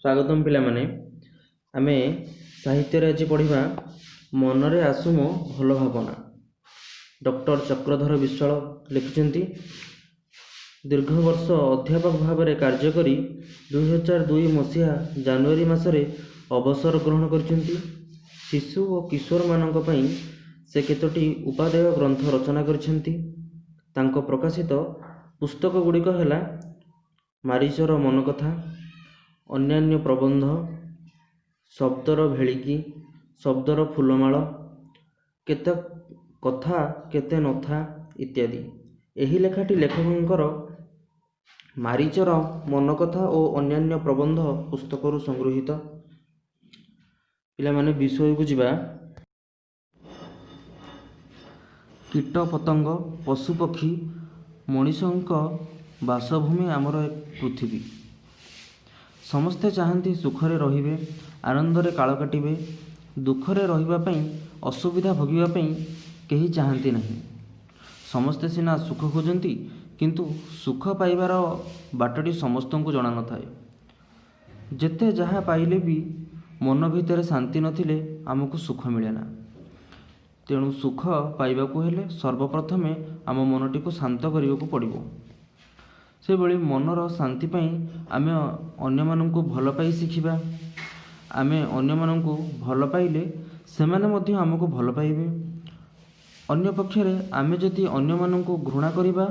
स्वागतम पिलामाने आमे साहित्य आज पढ़ा मनरे आसु मो भल भावना। डॉक्टर चक्रधर विश्वाल लिखिं दीर्घ वर्ष अध्यापक भाव में कार्य करी 2002 मसीहा जानुआरी मासरे अवसर ग्रहण कर शिशु और किशोर मानक पई से केतोटी उपादेय ग्रंथ रचना कर प्रकाशित पुस्तक गुड़िक है मारीचर मन कथा, अन्यान्य प्रबंध, शब्दर भेलिकी, शब्दर फूलमाल, केते कथा केते नथा इत्यादि। एही लेखाटी लेखकंकर मारीचर मन कथा और अन्यान्य प्रबंध पुस्तक संगृहीत। पिला माने विषय को जिबा कीट पतंग पशु पक्षी मनीषक बासभूमि आमर एक पृथ्वी। समस्ते चाहती सुखरे रहिबे, आनंदरे काल काटिबे, दुखरे रहिबापई असुविधा भोगिबापई केही चाहती नहीं। समस्ते सिना सुख खोजती किंतु सुख पाइबार बाटटी समस्त को जना न थाए। जेते जहाँ पाइले भी मन भितर शांति नथिले आमको सुख मिलेना। तेणु सुख पाइबाकू हेले सर्वप्रथमे आम मनटी को शांत करने को पड़िबो। से भली मनर शांति पाई आमे अन्य माननकु भल पाई शिखिबा। आमे अन्य माननकु भल पाइले सेमाने मध्य आमको भल पाइबे। अन्य पक्षरे आमे जदि अन्य माननकु घृणा करिबा,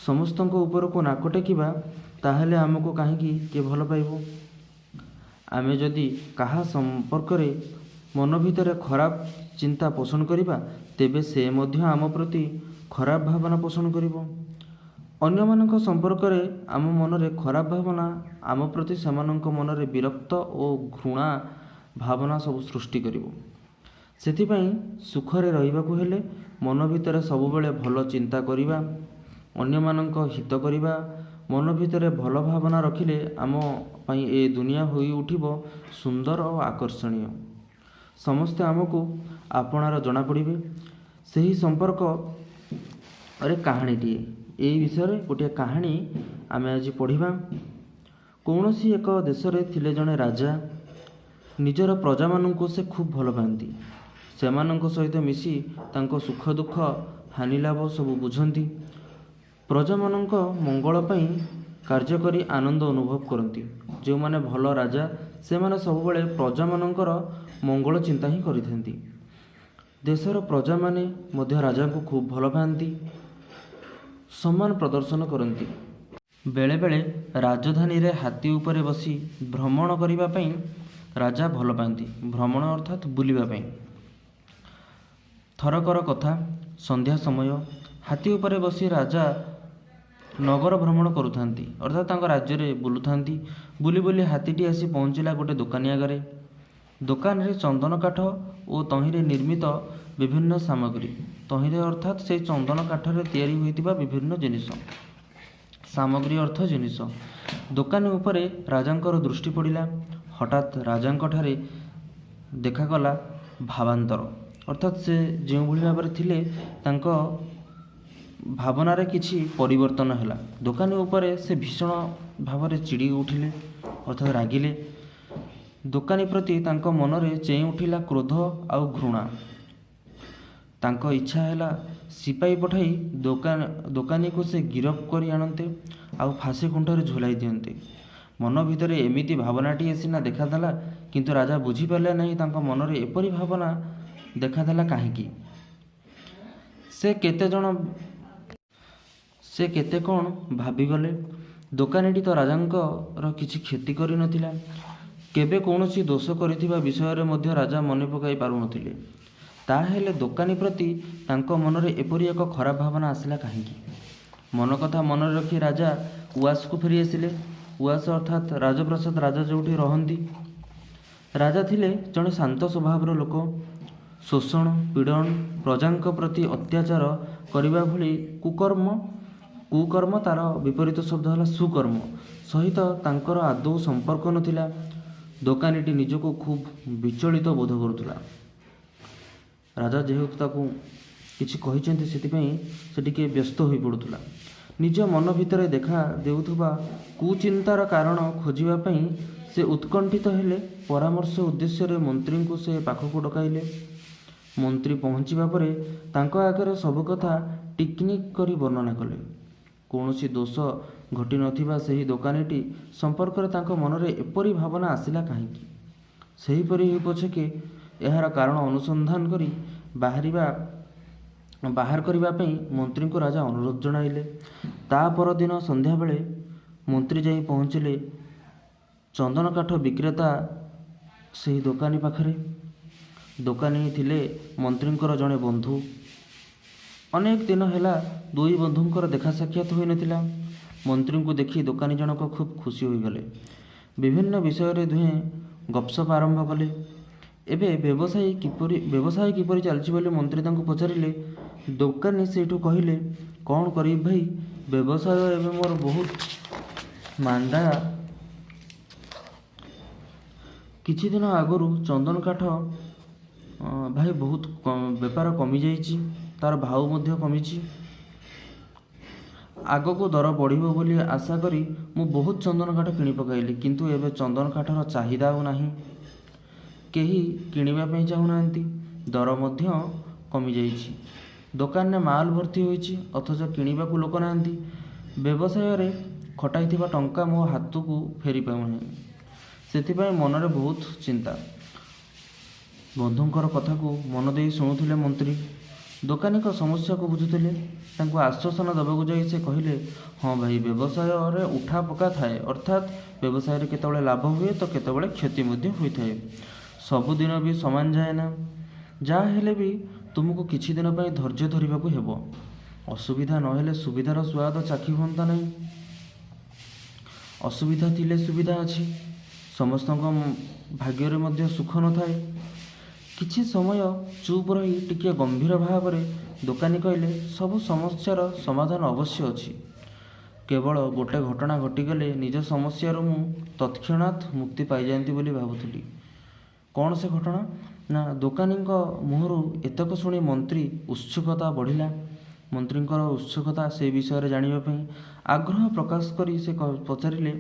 समस्तଙ୍କ ऊपर को नाक टेकिबा, ताहेले आमको काहेकि के भल पाइबो। आमे जदि काहा संपर्क रे मन भितर खराब चिंता पोषण करिबा, तेबे से मध्य आम प्रति खराब भावना पोषण करिबो। अन्य मानक संपर्क रे आम मनरे खराब भावना आम प्रति सेमानंक मनरे विरक्त और घृणा भावना सब सृष्टि करिवो। सेथिपई सुखरे रहिबाकू हेले मन भितर सबुबेले भल चिंता करिबा, अन्य मानक हित करिबा, मन भितर भल भावना रखिले आम पई ए दुनिया होई उठिबो सुंदर और आकर्षणीय। समस्ते आमको आपणार जना पड़िबे। सही संपर्क अरे कहानीटीए यही विषय रे गोटे कहानी आमे आज पढ़िबा। कौनसी एक देश रे थिले जने राजा। निजर प्रजा माननकु से खूब भल पाती। सेमानंक सहित मिसी तांको सुख दुख हानि लाभ सब बुझंती। प्रजा माननक मंगल पई कार्य करी आनंद अनुभव करती। जो माने भल राजा से माने सब बेले प्रजा माननकर मंगल चिंता ही करिथंती। देशर प्रजा माने मध्य राजा को खूब भल पाती, सम्मान प्रदर्शन करती। बेले बेले राजधानी रे हाथी उपरे बसी भ्रमण करिबा पई राजा भल पाती। भ्रमण अर्थात बुलिबा पई। थरकर कथा संध्या समय हाथी उपरे बसी राजा नगर भ्रमण करुथांती, अर्थात तांको राज्य रे बुलुथांती। बुली बुली हाथीटी आसी पहुँचला गोटे दुकानी आगरे। दुकान रे चंदन काठ और तहिरे निर्मित विभिन्न सामग्री, तहिरे अर्थात से चंदन काठरे तैयारी होइतिबा विभिन्न जिनिस सामग्री अर्थ जिनिस। दुकानी उपरे राजांकर दृष्टि पड़िला। हठात राजांक ठारे देखागला भावांतर, अर्थात से जो भली भाव थिले तांको भावनारे किछि परिवर्तन हैला। दुकानी उपरे से भीषण भाव चिड़ी उठिले, अर्थात रागिले। दुकानी प्रति तांको मनरे चेई उठिला क्रोध आउ घृणा। तांको इच्छा हैला सिपाही पठाई दुकानी को से गिरफ करी आनते आउ फांसी खुंटरे झुलाई दियंते। मन भितर एमिति भावनाटी सिना देखादेला, किंतु राजा बुझी पारले नहीं तांको मनरे एपरी भावना देखादेला काहेकि। से केते कौन भाविगले। दुकानीटी तो राजांकर किछि क्षति करि नथिला। केबे कौनसी दोष करिथिबा विषय रे मध्य राजा मने पकाई पारु नथिले। ताहेले दुकानी प्रति तांको मनरे एपरी एक खराब भावना आसिला काहेकि। मन कथा मन रखी राजा उआस को फेरी आसिले। उआस अर्थात राजप्रसाद, राजा जोठी रहंती। राजा थिले जणे शांत स्वभावर लोक। शोषण पीड़न प्रजांक प्रति अत्याचार करिबा भली कुकर्म तार विपरीत शब्द है सुकर्म सहित तांकर आदौ संपर्क नथिला। दुकानीटी निजको खूब विचलित बोध करुला। राजा जेहेतु ताकू किछि कहिसेंती सेतिपई से टिके व्यस्त होई पड़ुला। निज मन भितर देखा देउथुबा कुचिंतार कारण खोजिबा पई ସେ ଉତ୍କଣ୍ଠିତ ହେଲେ। ପରାମର୍ଶ ଉଦ୍ଦେଶ୍ୟରେ ମନ୍ତ୍ରୀଙ୍କୁ ସେ ପାଖକୁ ଡକାଇଲେ। ମନ୍ତ୍ରୀ ପହଞ୍ଚିବା ପରେ ତାଙ୍କ ଆଗରେ ସବୁ କଥା ଟିକ୍ନିକ୍ କରି ବର୍ଣ୍ଣନା କଲେ। କୌଣସି ଦୋଷ ଘଟିନଥିବା ସେହି ଦୋକାନୀଟି ସମ୍ପର୍କରେ ତାଙ୍କ ମନରେ ଏପରି ଭାବନା ଆସିଲା କାହିଁକି? ସେହିପରି ହେଉ ପଛକେ ଏହାର କାରଣ ଅନୁସନ୍ଧାନ କରି ବାହାର କରିବା ପାଇଁ ମନ୍ତ୍ରୀଙ୍କୁ ରାଜା ଅନୁରୋଧ ଜଣାଇଲେ। ତା ପରଦିନ ସନ୍ଧ୍ୟାବେଳେ ମନ୍ତ୍ରୀ ଯାଇ ପହଞ୍ଚିଲେ ଚନ୍ଦନ କାଠ ବିକ୍ରେତା ସେହି ଦୋକାନୀ ପାଖରେ। ଦୋକାନୀ ଥିଲେ ମନ୍ତ୍ରୀଙ୍କର ଜଣେ ବନ୍ଧୁ। ଅନେକ ଦିନ ହେଲା ଦୁଇ ବନ୍ଧୁଙ୍କର ଦେଖା ସାକ୍ଷାତ ହୋଇନଥିଲା। ମନ୍ତ୍ରୀଙ୍କୁ ଦେଖି ଦୋକାନୀ ଜଣକ ଖୁବ୍ ଖୁସି ହୋଇଗଲେ। ବିଭିନ୍ନ ବିଷୟରେ ଦୁହେଁ ଗପସପ ଆରମ୍ଭ କଲେ। ଏବେ ବ୍ୟବସାୟ କିପରି ଚାଲିଛି ବୋଲି ମନ୍ତ୍ରୀ ତାଙ୍କୁ ପଚାରିଲେ। ଦୋକାନୀ ସେଇଠୁ କହିଲେ, କ'ଣ କରିବି ଭାଇ, ବ୍ୟବସାୟ ଏବେ ମୋର ବହୁତ ମାନ୍ଦା। କିଛି ଦିନ ଆଗରୁ ଚନ୍ଦନ କାଠ ଭାଇ ବହୁତ ବେପାର କମିଯାଇଛି, ତା'ର ଭାଉ ମଧ୍ୟ କମିଛି। ଆଗକୁ ଦର ବଢ଼ିବ ବୋଲି ଆଶା କରି ମୁଁ ବହୁତ ଚନ୍ଦନ କାଠ କିଣି ପକାଇଲି, କିନ୍ତୁ ଏବେ ଚନ୍ଦନ କାଠର ଚାହିଦା ଆଉ ନାହିଁ। କେହି କିଣିବା ପାଇଁ ଚାହୁଁନାହାନ୍ତି, ଦର ମଧ୍ୟ କମିଯାଇଛି। ଦୋକାନରେ ମାଲ ଭର୍ତ୍ତି ହୋଇଛି, ଅଥଚ କିଣିବାକୁ ଲୋକ ନାହାନ୍ତି। ବ୍ୟବସାୟରେ ଖଟାଇଥିବା ଟଙ୍କା ମୋ ହାତକୁ ଫେରି ପାଉନାହିଁ। ସେଥିପାଇଁ ମନରେ ବହୁତ ଚିନ୍ତା। ବନ୍ଧୁଙ୍କର କଥାକୁ ମନ ଦେଇ ଶୁଣୁଥିଲେ ମନ୍ତ୍ରୀ। ଦୋକାନୀଙ୍କ ସମସ୍ୟାକୁ ବୁଝୁଥିଲେ। ତାଙ୍କୁ ଆଶ୍ୱାସନା ଦେବାକୁ ଯାଇ ସେ କହିଲେ, ହଁ ଭାଇ, ବ୍ୟବସାୟରେ ଉଠା ପକା ଥାଏ, ଅର୍ଥାତ୍ ବ୍ୟବସାୟରେ କେତେବେଳେ ଲାଭ ହୁଏ ତ କେତେବେଳେ କ୍ଷତି ମଧ୍ୟ ହୋଇଥାଏ। ସବୁଦିନ ବି ସମାନ ଯାଏ ନା। ଯାହା ହେଲେ ବି ତୁମକୁ କିଛି ଦିନ ପାଇଁ ଧୈର୍ଯ୍ୟ ଧରିବାକୁ ହେବ। ଅସୁବିଧା ନହେଲେ ସୁବିଧାର ସ୍ୱାଦ ଚାଖି ହୁଅନ୍ତା ନାହିଁ। ଅସୁବିଧା ଥିଲେ ସୁବିଧା ଅଛି। ସମସ୍ତଙ୍କ ଭାଗ୍ୟରେ ମଧ୍ୟ ସୁଖ ନଥାଏ। କିଛି ସମୟ ଚୁପ୍ ରହି ଟିକିଏ ଗମ୍ଭୀର ଭାବରେ ଦୋକାନୀ କହିଲେ, ସବୁ ସମସ୍ୟାର ସମାଧାନ ଅବଶ୍ୟ ଅଛି। କେବଳ ଗୋଟେ ଘଟଣା ଘଟିଗଲେ ନିଜ ସମସ୍ୟାରୁ ମୁଁ ତତ୍କ୍ଷଣାତ୍ ମୁକ୍ତି ପାଇଯାଆନ୍ତି ବୋଲି ଭାବୁଥିଲି। କ'ଣ ସେ ଘଟଣା? ନା, ଦୋକାନୀଙ୍କ ମୁହଁରୁ ଏତକ ଶୁଣି ମନ୍ତ୍ରୀ ଉତ୍ସୁକତା ବଢ଼ିଲା। ମନ୍ତ୍ରୀଙ୍କର ଉତ୍ସୁକତା ସେ ବିଷୟରେ ଜାଣିବା ପାଇଁ ଆଗ୍ରହ ପ୍ରକାଶ କରି ସେ ପଚାରିଲେ,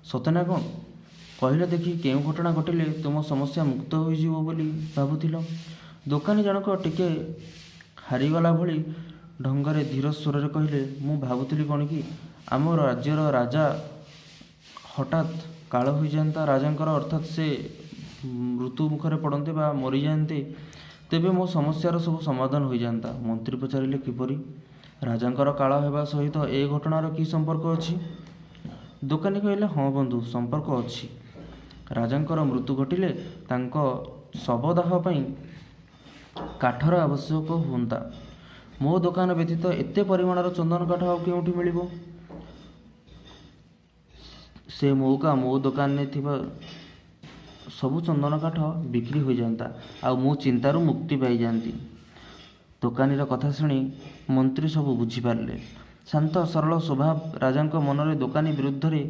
ସତେ ନା କ'ଣ? କହିଲ ଦେଖି, କେଉଁ ଘଟଣା ଘଟିଲେ ତୁମ ସମସ୍ୟା ମୁକ୍ତ ହୋଇଯିବ ବୋଲି ଭାବୁଥିଲ? ଦୋକାନୀ ଜଣକ ଟିକେ ହାରିଗଲା ଭଳି ଢଙ୍ଗରେ ଧୀର ସ୍ୱରରେ କହିଲେ, ମୁଁ ଭାବୁଥିଲି କ'ଣ କି, ଆମ ରାଜ୍ୟର ରାଜା ହଠାତ୍ କାଳ ହୋଇଯାଆନ୍ତା ରାଜାଙ୍କର, ଅର୍ଥାତ୍ ସେ ମୃତ୍ୟୁ ମୁଖରେ ପଡ଼ନ୍ତେ ବା ମରିଯାଆନ୍ତେ, ତେବେ ମୋ ସମସ୍ୟାର ସବୁ ସମାଧାନ ହୋଇଯାଆନ୍ତା। ମନ୍ତ୍ରୀ ପଚାରିଲେ, କିପରି? ରାଜାଙ୍କର କାଳ ହେବା ସହିତ ଏ ଘଟଣାର କି ସମ୍ପର୍କ ଅଛି? ଦୋକାନୀ କହିଲେ, ହଁ ବନ୍ଧୁ, ସମ୍ପର୍କ ଅଛି। ରାଜାଙ୍କର ମୃତ୍ୟୁ ଘଟିଲେ ତାଙ୍କ ଶବଦାହ ପାଇଁ କାଠର ଆବଶ୍ୟକ ହୁଅନ୍ତା। ମୋ ଦୋକାନ ବ୍ୟତୀତ ଏତେ ପରିମାଣର ଚନ୍ଦନ କାଠ ଆଉ କେଉଁଠି ମିଳିବ? ସେ ମଉକା ମୋ ଦୋକାନରେ ଥିବା ସବୁ ଚନ୍ଦନ କାଠ ବିକ୍ରି ହୋଇଯାଆନ୍ତା, ଆଉ ମୁଁ ଚିନ୍ତାରୁ ମୁକ୍ତି ପାଇଯାଆନ୍ତି। ଦୋକାନୀର କଥା ଶୁଣି ମନ୍ତ୍ରୀ ସବୁ ବୁଝିପାରିଲେ। ଶାନ୍ତ ସରଳ ସ୍ୱଭାବ ରାଜାଙ୍କ ମନରେ ଦୋକାନୀ ବିରୁଦ୍ଧରେ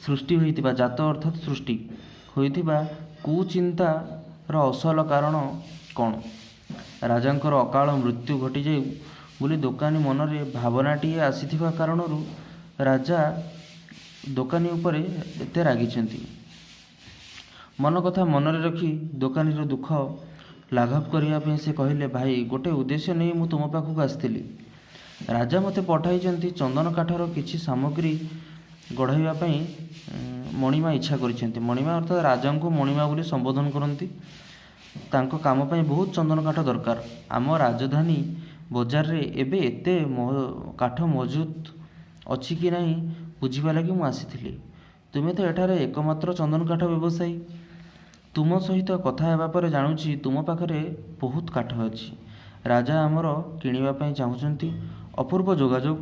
ସୃଷ୍ଟି ହୋଇଥିବା ଅର୍ଥାତ୍ ସୃଷ୍ଟି ହୋଇଥିବା କୁଚିନ୍ତାର ଅସଲ କାରଣ କ'ଣ? ରାଜାଙ୍କର ଅକାଳ ମୃତ୍ୟୁ ଘଟିଯାଉ ବୋଲି ଦୋକାନୀ ମନରେ ଭାବନାଟିଏ ଆସିଥିବା କାରଣରୁ ରାଜା ଦୋକାନୀ ଉପରେ ଏତେ ରାଗିଛନ୍ତି। ମନ କଥା ମନରେ ରଖି ଦୋକାନୀର ଦୁଃଖ ଲାଘବ କରିବା ପାଇଁ ସେ କହିଲେ, ଭାଇ, ଗୋଟେ ଉଦ୍ଦେଶ୍ୟ ନେଇ ମୁଁ ତୁମ ପାଖକୁ ଆସିଥିଲି। ରାଜା ମୋତେ ପଠାଇଛନ୍ତି ଚନ୍ଦନ କାଠର କିଛି ସାମଗ୍ରୀ ଗଢ଼ାଇବା ପାଇଁ। ମଣିମା ଇଚ୍ଛା କରିଛନ୍ତି। ମଣିମା ଅର୍ଥାତ୍ ରାଜାଙ୍କୁ ମଣିମା ବୋଲି ସମ୍ବୋଧନ କରନ୍ତି। ତାଙ୍କ କାମ ପାଇଁ ବହୁତ ଚନ୍ଦନ କାଠ ଦରକାର। ଆମ ରାଜଧାନୀ ବଜାରରେ ଏବେ ଏତେ କାଠ ମହଜୁଦ ଅଛି କି ନାହିଁ ବୁଝିବା ଲାଗି ମୁଁ ଆସିଥିଲି। ତୁମେ ତ ଏଠାରେ ଏକମାତ୍ର ଚନ୍ଦନ କାଠ ବ୍ୟବସାୟୀ। ତୁମ ସହିତ କଥା ହେବା ପରେ ଜାଣୁଛି ତୁମ ପାଖରେ ବହୁତ କାଠ ଅଛି। ରାଜା ଆମର କିଣିବା ପାଇଁ ଚାହୁଁଛନ୍ତି। ଅପୂର୍ବ ଯୋଗାଯୋଗ,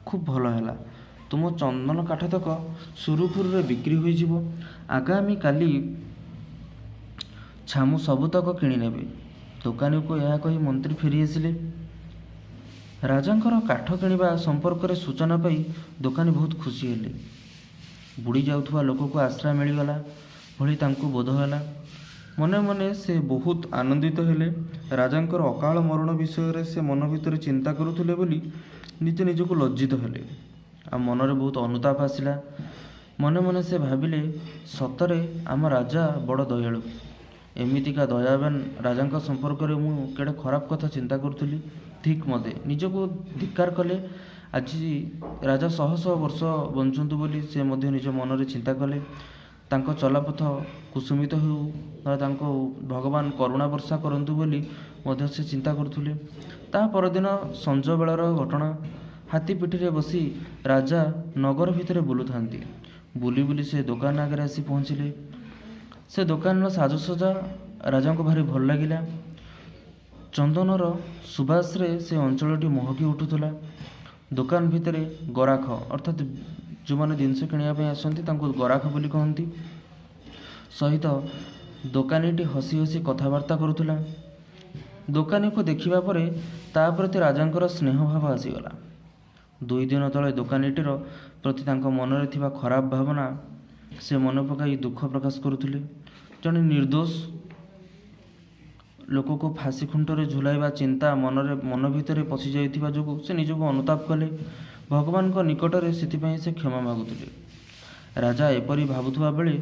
ଖୁବ୍ ଭଲ ହେଲା। ତୁମ ଚନ୍ଦନ କାଠତକ ସୁରୁଖୁରୁରେ ବିକ୍ରି ହୋଇଯିବ। ଆଗାମୀ କାଲି ଛାମୁ ସବୁତକ କିଣି ନେବେ। ଦୋକାନୀକୁ ଏହା କହି ମନ୍ତ୍ରୀ ଫେରିଆସିଲେ। ରାଜାଙ୍କର କାଠ କିଣିବା ସମ୍ପର୍କରେ ସୂଚନା ପାଇ ଦୋକାନୀ ବହୁତ ଖୁସି ହେଲେ। ବୁଡ଼ି ଯାଉଥିବା ଲୋକକୁ ଆଶ୍ରୟ ମିଳିଗଲା ଭଳି ତାଙ୍କୁ ବୋଧ ହେଲା। ମନେ ମନେ ସେ ବହୁତ ଆନନ୍ଦିତ ହେଲେ। ରାଜାଙ୍କର ଅକାଳ ମରଣ ବିଷୟରେ ସେ ମନ ଭିତରେ ଚିନ୍ତା କରୁଥିଲେ ବୋଲି ନିଜେ ନିଜକୁ ଲଜ୍ଜିତ ହେଲେ। ଆଉ ମନରେ ବହୁତ ଅନୁତାପ ଆସିଲା। ମନେ ମନେ ସେ ଭାବିଲେ, ସତରେ ଆମ ରାଜା ବଡ଼ ଦୟାଳୁ। ଏମିତିକା ଦୟାବାନ ରାଜାଙ୍କ ସମ୍ପର୍କରେ ମୁଁ କେଡ଼େ ଖରାପ କଥା ଚିନ୍ତା କରୁଥିଲି। ଠିକ୍ ମତେ ନିଜକୁ ଧିକ୍କାର କଲେ। ଆଜି ରାଜା ଶହ ଶହ ବର୍ଷ ବଞ୍ଚନ୍ତୁ ବୋଲି ସେ ମଧ୍ୟ ନିଜ ମନରେ ଚିନ୍ତା କଲେ। ତାଙ୍କ ଚଲାପଥ କୁସୁମିତ ହେଉ ବା ତାଙ୍କୁ ଭଗବାନ କରୁଣା ବର୍ଷା କରନ୍ତୁ ବୋଲି ମଧ୍ୟ ସେ ଚିନ୍ତା କରୁଥିଲେ। ତା ପରଦିନ ସଞ୍ଜ ବେଳର ଘଟଣା। ହାତୀ ପିଠିରେ ବସି ରାଜା ନଗର ଭିତରେ ବୁଲୁଥାନ୍ତି। ବୁଲି ବୁଲି ସେ ଦୋକାନ ଆଗରେ ଆସି ପହଞ୍ଚିଲେ। ସେ ଦୋକାନର ସାଜସଜ୍ଜା ରାଜାଙ୍କୁ ଭାରି ଭଲ ଲାଗିଲା। ଚନ୍ଦନର ସୁବାସରେ ସେ ଅଞ୍ଚଳଟି ମହକି ଉଠୁଥିଲା। ଦୋକାନ ଭିତରେ ଗରାଖ ଅର୍ଥାତ୍ ଯେଉଁମାନେ ଜିନିଷ କିଣିବା ପାଇଁ ଆସନ୍ତି ତାଙ୍କୁ ଗରାଖ ବୋଲି କହନ୍ତି ସହିତ ଦୋକାନୀଟି ହସି ହସି କଥାବାର୍ତ୍ତା କରୁଥିଲା। ଦୋକାନୀକୁ ଦେଖିବା ପରେ ତା ପ୍ରତି ରାଜାଙ୍କର ସ୍ନେହ ଭାବ ଆସିଗଲା। 2 ଦିନ ତଳେ ଦୋକାନୀଟିର ପ୍ରତି ତାଙ୍କ ମନରେ ଥିବା ଖରାପ ଭାବନା ସେ ମନେ ପକାଇ ଦୁଃଖ ପ୍ରକାଶ କରୁଥିଲେ। ଜଣେ ନିର୍ଦ୍ଦୋଷ ଲୋକକୁ ଫାଶୀ ଖୁଣ୍ଟରେ ଝୁଲାଇବା ଚିନ୍ତା ମନ ଭିତରେ ପଶି ଯାଇଥିବା ଯୋଗୁଁ ସେ ନିଜକୁ ଅନୁତାପ କଲେ। ଭଗବାନଙ୍କ ନିକଟରେ ସେଥିପାଇଁ ସେ କ୍ଷମା ମାଗୁଥିଲେ। ରାଜା ଏପରି ଭାବୁଥିବା ବେଳେ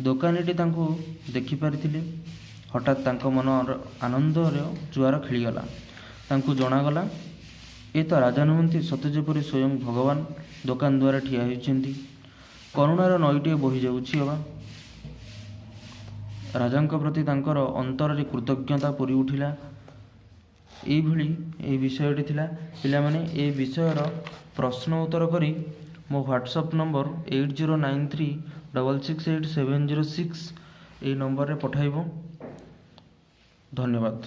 ଦୋକାନୀଟି ତାଙ୍କୁ ଦେଖିପାରିଥିଲେ। ହଠାତ୍ ତାଙ୍କ ମନର ଆନନ୍ଦର ଜୁଆର ଖେଳିଗଲା। ତାଙ୍କୁ ଜଣାଗଲା, ଏ ତ ରାଜା ନୁହନ୍ତି, ସତେ ଯେପରି ସ୍ୱୟଂ ଭଗବାନ ଦୋକାନ ଦୁଆରେ ଠିଆ ହୋଇଛନ୍ତି। କରୁଣାର ନଈଟିଏ ବୋହିଯାଉଛି ଅବା। ରାଜାଙ୍କ ପ୍ରତି ତାଙ୍କର ଅନ୍ତରରେ କୃତଜ୍ଞତା ପୂରି ଉଠିଲା। ଏଇଭଳି ଏହି ବିଷୟଟି ଥିଲା। ପିଲାମାନେ ଏ ବିଷୟର ପ୍ରଶ୍ନ ଉତ୍ତର କରି ମୋ ହ୍ୱାଟ୍ସଆପ୍ ନମ୍ବର 8093668706 ଏହି ନମ୍ବରରେ ପଠାଇବ। ଧନ୍ୟବାଦ।